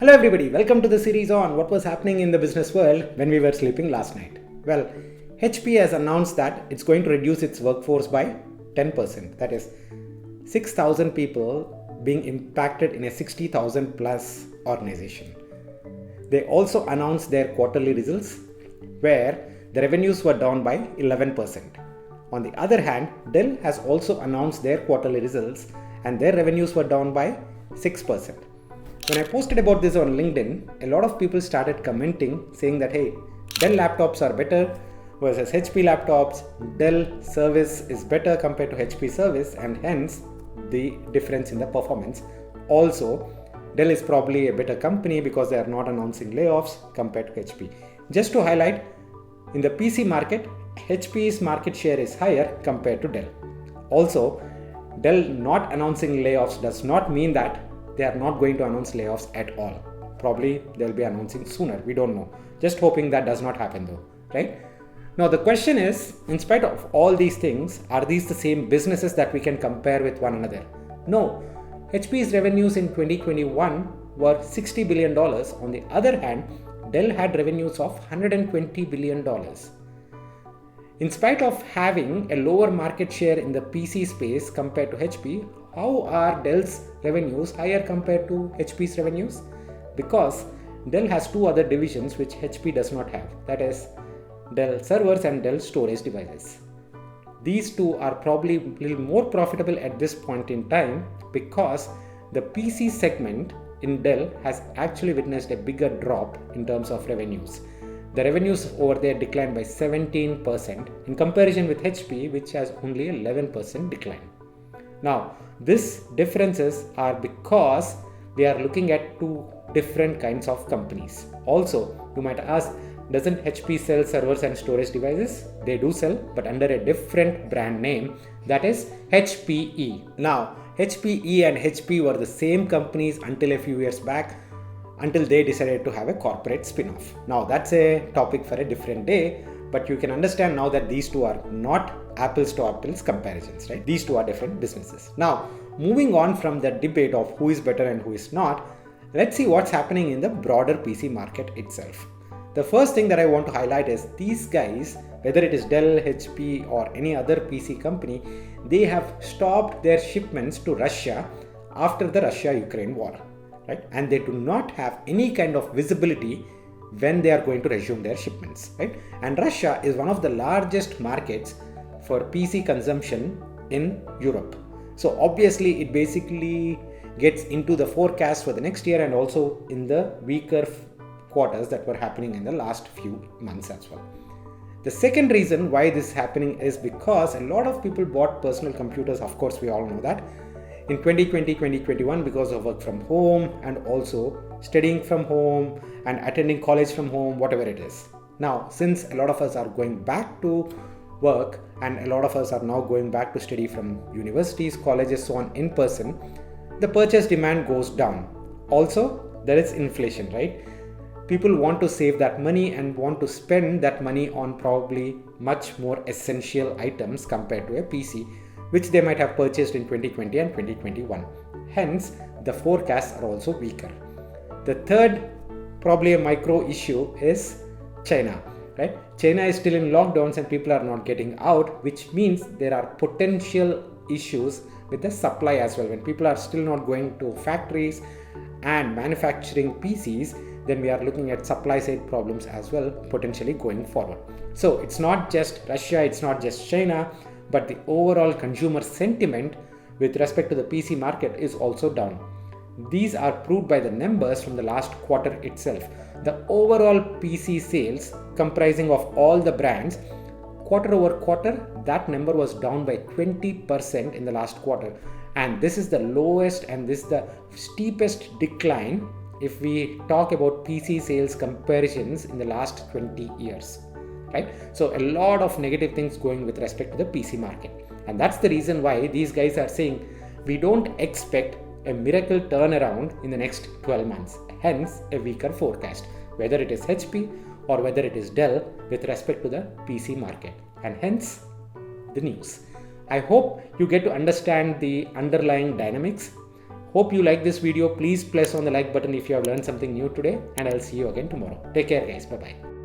Hello everybody, welcome to the series on what was happening in the business world when we were sleeping last night. Well, HP has announced that it's going to reduce its workforce by 10%. That is 6,000 people being impacted in a 60,000 plus organization. They also announced their quarterly results where the revenues were down by 11%. On the other hand, Dell has also announced their quarterly results and their revenues were down by 6%. When I posted about this on LinkedIn, a lot of people started commenting saying that, hey, Dell laptops are better versus HP laptops. Dell service is better compared to HP service and hence the difference in the performance. Also, Dell is probably a better company because they are not announcing layoffs compared to HP. Just to highlight, in the PC market, HP's market share is higher compared to Dell. Also, Dell not announcing layoffs does not mean that they are not going to announce layoffs at all. Probably they'll be announcing sooner. We don't know. Just hoping that does not happen though, right? Now the question is, in spite of all these things, are these the same businesses that we can compare with one another? No. HP's revenues in 2021 were $60 billion. On the other hand, Dell had revenues of $120 billion. In spite of having a lower market share in the PC space compared to HP, how are Dell's revenues higher compared to HP's revenues? Because Dell has two other divisions which HP does not have. That is Dell servers and Dell storage devices. These two are probably a little more profitable at this point in time because the PC segment in Dell has actually witnessed a bigger drop in terms of revenues. The revenues over there declined by 17% in comparison with HP, which has only 11% decline. Now, these differences are because we are looking at two different kinds of companies. Also, you might ask, doesn't HP sell servers and storage devices? They do sell, but under a different brand name, that is HPE. Now, HPE and HP were the same companies until a few years back, until they decided to have a corporate spin-off. Now that's a topic for a different day, but you can understand now that these two are not apples to apples comparisons, right? These two are different businesses. Now, moving on from the debate of who is better and who is not, let's see what's happening in the broader PC market itself. The first thing that I want to highlight is these guys, whether it is Dell, HP or any other PC company, they have stopped their shipments to Russia after the Russia-Ukraine war. Right? And they do not have any kind of visibility when they are going to resume their shipments. Right? And Russia is one of the largest markets for PC consumption in Europe. So obviously it basically gets into the forecast for the next year and also in the weaker quarters that were happening in the last few months as well. The second reason why this is happening is because a lot of people bought personal computers. Of course, we all know that. In 2020, 2021, because of work from home and also studying from home and attending college from home, whatever it is. Now, since a lot of us are going back to work and a lot of us are now going back to study from universities, colleges, so on in person, the purchase demand goes down. Also, there is inflation, right? People want to save that money and want to spend that money on probably much more essential items compared to a PC, which they might have purchased in 2020 and 2021. Hence, the forecasts are also weaker. The third, probably a micro issue, is China. Right? China is still in lockdowns and people are not getting out, which means there are potential issues with the supply as well. When people are still not going to factories and manufacturing PCs, then we are looking at supply side problems as well, potentially going forward. So it's not just Russia, it's not just China, but the overall consumer sentiment with respect to the PC market is also down. These are proved by the numbers from the last quarter itself. The overall PC sales comprising of all the brands, quarter over quarter, that number was down by 20% in the last quarter. And this is the lowest and this is the steepest decline if we talk about PC sales comparisons in the last 20 years. Right? So a lot of negative things going with respect to the PC market. And that's the reason why these guys are saying we don't expect a miracle turnaround in the next 12 months. Hence a weaker forecast, whether it is HP or whether it is Dell with respect to the PC market. And hence the news. I hope you get to understand the underlying dynamics Hope you like this video. Please press on the like button if you have learned something new today, and I'll see you again tomorrow. Take care guys. Bye bye.